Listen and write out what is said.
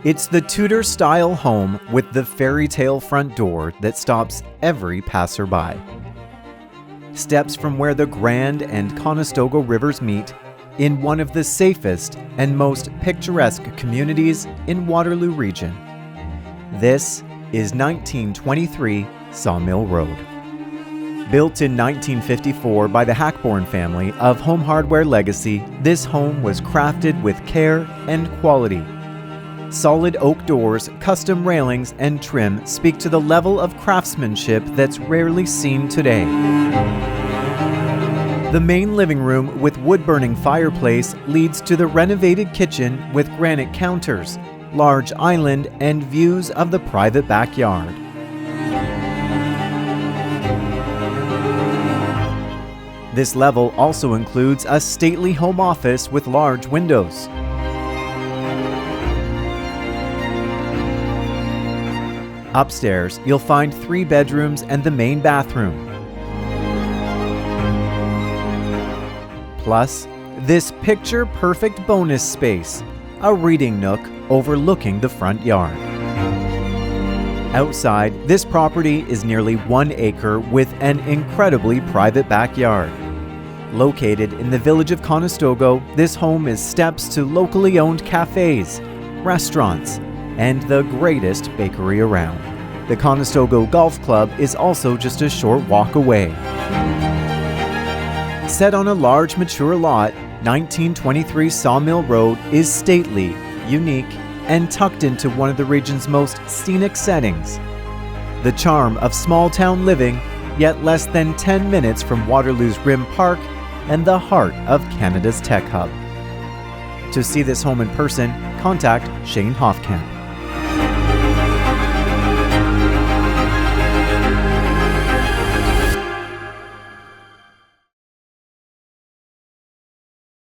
It's the Tudor-style home with the fairy tale front door that stops every passerby. Steps from where the Grand and Conestogo rivers meet in one of the safest and most picturesque communities in Waterloo Region. This is 1923 Sawmill Road. Built in 1954 by the Hackborn family of home hardware legacy, this home was crafted with care and quality. Solid oak doors, custom railings, and trim speak to the level of craftsmanship that's rarely seen today. The main living room with wood-burning fireplace leads to the renovated kitchen with granite counters, large island, and views of the private backyard. This level also includes a stately home office with large windows. Upstairs, you'll find 3 bedrooms and the main bathroom. Plus, this picture-perfect bonus space, a reading nook overlooking the front yard. Outside, this property is nearly 1 acre with an incredibly private backyard. Located in the village of Conestogo, this home is steps to locally owned cafes, restaurants, and the greatest bakery around. The Conestogo Golf Club is also just a short walk away. Set on a large mature lot, 1923 Sawmill Road is stately, unique, and tucked into one of the region's most scenic settings. The charm of small-town living, yet less than 10 minutes from Waterloo's Rim Park and the heart of Canada's tech hub. To see this home in person, contact Shane HofKamp.